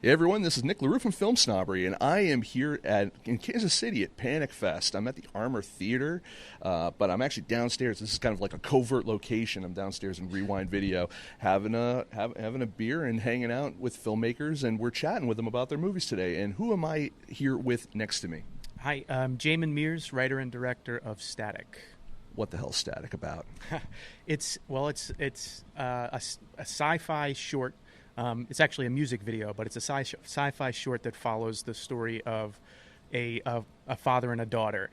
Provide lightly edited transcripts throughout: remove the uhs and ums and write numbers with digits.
Hey everyone, this is Nic LaRue from FilmSnobbery, and I am here in Kansas City at Panic Fest. I'm at the Armour Theater, but I'm actually downstairs. This is kind of like a covert location. I'm downstairs in Rewind Video, having a beer and hanging out with filmmakers, and we're chatting with them about their movies today. And who am I here with next to me? Hi, I'm Jamin Mears, writer and director of Static. What the hell's Static about? It's a sci-fi short. It's actually a music video, but it's a sci-fi short that follows the story of a father and a daughter,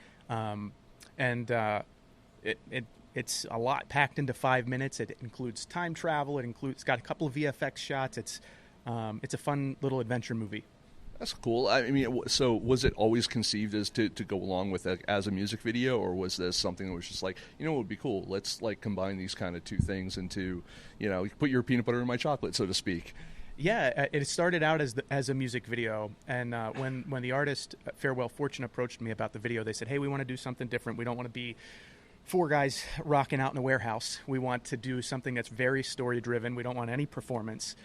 it's a lot packed into 5 minutes. It includes time travel. It's got a couple of VFX shots. It's a fun little adventure movie. That's cool. I mean, so was it always conceived as to go along with it as a music video, or was this something that was just like, you know, what would be cool? Let's like combine these kind of two things into, you know, put your peanut butter in my chocolate, so to speak. Yeah, it started out as a music video, and when the artist Farewell Fortune approached me about the video, they said, "Hey, we want to do something different. We don't want to be four guys rocking out in a warehouse. We want to do something that's very story driven. We don't want any performance."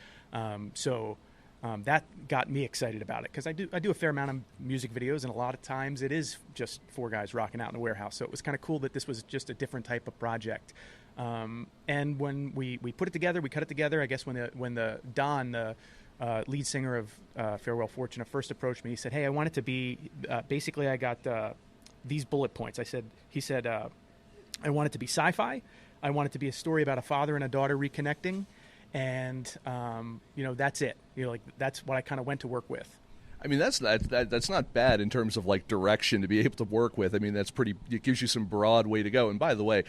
That got me excited about it because I do a fair amount of music videos, and a lot of times it is just four guys rocking out in a warehouse. So it was kind of cool that this was just a different type of project. And when we put it together, we cut it together. I guess when Don, the lead singer of Farewell Fortune, first approached me, he said, "Hey, I want it to be basically I got these bullet points." He said, "I want it to be sci-fi. I want it to be a story about a father and a daughter reconnecting." And that's it. That's what I kind of went to work with. I mean, that's not bad in terms of like direction to be able to work with. I mean, it gives you some broad way to go. And by the way,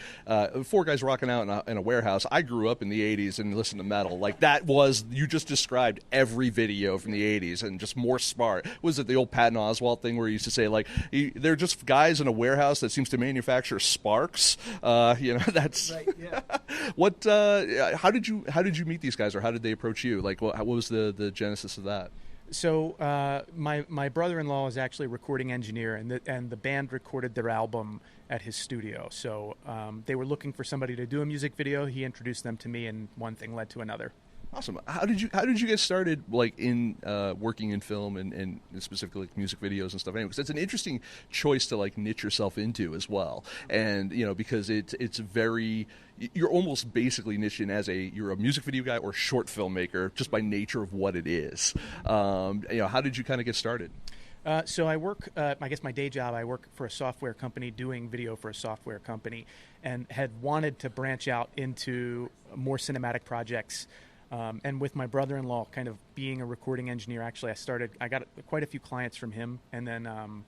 four guys rocking out in a warehouse. I grew up in the '80s and listened to metal. Like you just described every video from the '80s and just more smart. Was it the old Patton Oswalt thing where he used to say like they're just guys in a warehouse that seems to manufacture sparks? That's right. Yeah. What? How did you meet these guys, or how did they approach you? Like, what was the genesis of that? So my brother-in-law is actually a recording engineer, and the band recorded their album at his studio. So they were looking for somebody to do a music video. He introduced them to me, and one thing led to another. Awesome. How did you get started, like in working in film and specifically like music videos and stuff? Anyway, because it's an interesting choice to like niche yourself into as well, and because it's very. You're almost basically niched in as you're a music video guy or short filmmaker just by nature of what it is. How did you kind of get started? So I work, I guess my day job, I work for a software company doing video for a software company, and had wanted to branch out into more cinematic projects. And with my brother-in-law kind of being a recording engineer, actually I got quite a few clients from him, and then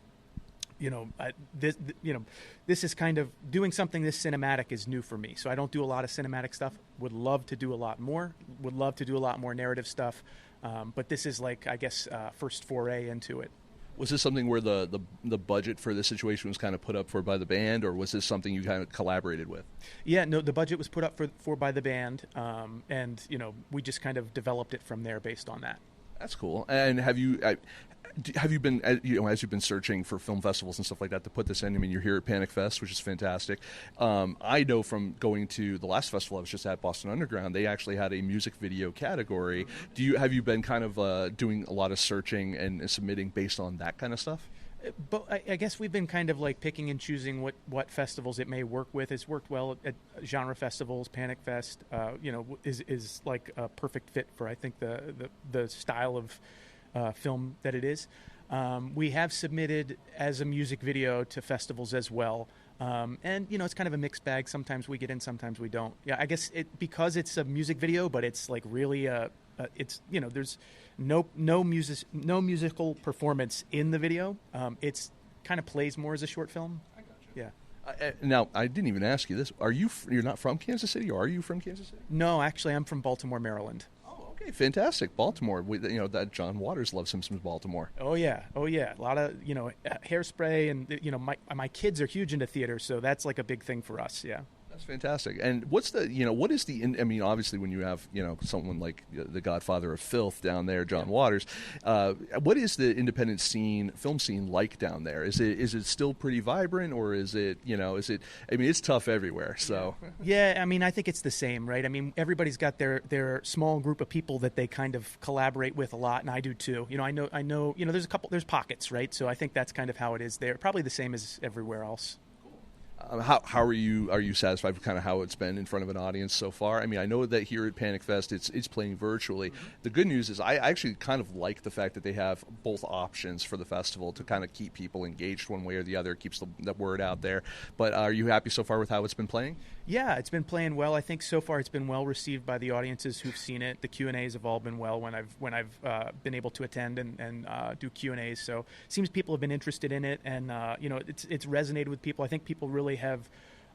this is kind of doing something this cinematic is new for me. So I don't do a lot of cinematic stuff. Would love to do a lot more. Would love to do a lot more narrative stuff. But this is like, I guess, first foray into it. Was this something where the budget for this situation was kind of put up for by the band, or was this something you kind of collaborated with? Yeah, no, the budget was put up for by the band, and we just kind of developed it from there based on that. That's cool. And have you been, as you've been searching for film festivals and stuff like that to put this in? I mean, you're here at Panic Fest, which is fantastic. I know from going to the last festival I was just at, Boston Underground, they actually had a music video category. Have you been kind of doing a lot of searching and submitting based on that kind of stuff? But I guess we've been kind of like picking and choosing what festivals it may work with. It's worked well at genre festivals. Panic Fest, is like a perfect fit for, I think, the style of film that it is. We have submitted as a music video to festivals as well. And it's kind of a mixed bag. Sometimes we get in, sometimes we don't. Yeah, I guess because it's a music video, but it's like really there's no musical performance in the video. It's kind of plays more as a short film. I got you. Yeah. Now, I didn't even ask you this. You're not from Kansas City, or are you from Kansas City? No, actually, I'm from Baltimore, Maryland. Okay, fantastic. Baltimore. That John Waters loves him some Baltimore. Oh yeah. A lot of Hairspray, and my kids are huge into theater, so that's like a big thing for us. Yeah. That's fantastic. And what's the, what is the, I mean, obviously when you have, someone like the godfather of filth down there, John Waters, what is the independent film scene like down there? Is it still pretty vibrant, or is it, I mean, it's tough everywhere, so. Yeah, I mean, I think it's the same, right? I mean, everybody's got their small group of people that they kind of collaborate with a lot, and I do too. I know, there's pockets, right? So I think that's kind of how it is there. Probably the same as everywhere else. How are you satisfied with kind of how it's been in front of an audience so far? I mean, I know that here at Panic Fest it's playing virtually. Mm-hmm. The good news is I actually kind of like the fact that they have both options for the festival to kind of keep people engaged one way or the other. It keeps the word out there. But are you happy so far with how it's been playing? Yeah, it's been playing well. I think so far it's been well received by the audiences who've seen it. The Q&As have all been well when I've been able to attend and do Q&As. So it seems people have been interested in it, and it's resonated with people. I think people really have.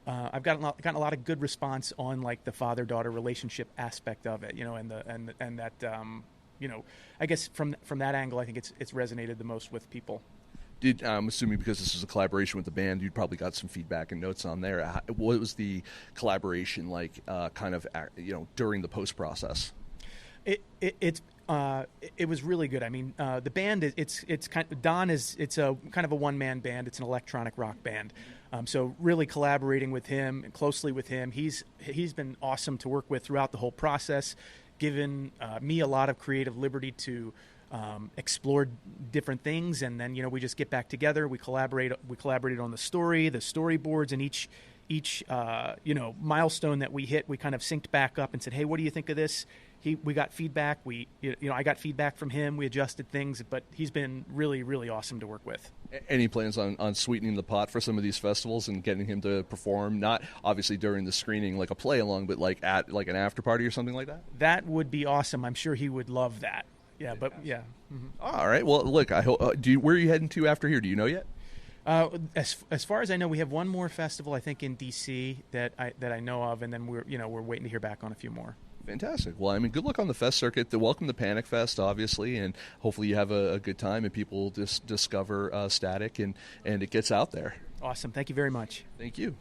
I've gotten a lot of good response on like the father-daughter relationship aspect of it, and that I guess from that angle, I think it's resonated the most with people. I'm assuming because this is a collaboration with the band, you'd probably got some feedback and notes on there. What was the collaboration like, during the post process? It was really good. I mean, the band it's kind of, Don is it's a kind of a one-man band. It's an electronic rock band. So really collaborating with him and closely with him, he's been awesome to work with throughout the whole process, given me a lot of creative liberty to explore different things, and then we just get back together. We collaborated on the story, the storyboards, and each milestone that we hit, we kind of synced back up and said, hey, what do you think of this? We got feedback. I got feedback from him. We adjusted things, but he's been really, really awesome to work with. Any plans on sweetening the pot for some of these festivals and getting him to perform, not obviously during the screening like a play along, but like at like an after party or something like that? That would be awesome. I'm sure he would love that. Yeah, but yeah. Mm-hmm. All right. Well, look, I hope. Where are you heading to after here? Do you know yet? As far as I know, we have one more festival, I think, in DC that I know of, and then we're waiting to hear back on a few more. Fantastic. Well, I mean, good luck on the fest circuit. Welcome to Panic Fest, obviously, and hopefully you have a good time and people discover Static and it gets out there. Awesome. Thank you very much. Thank you.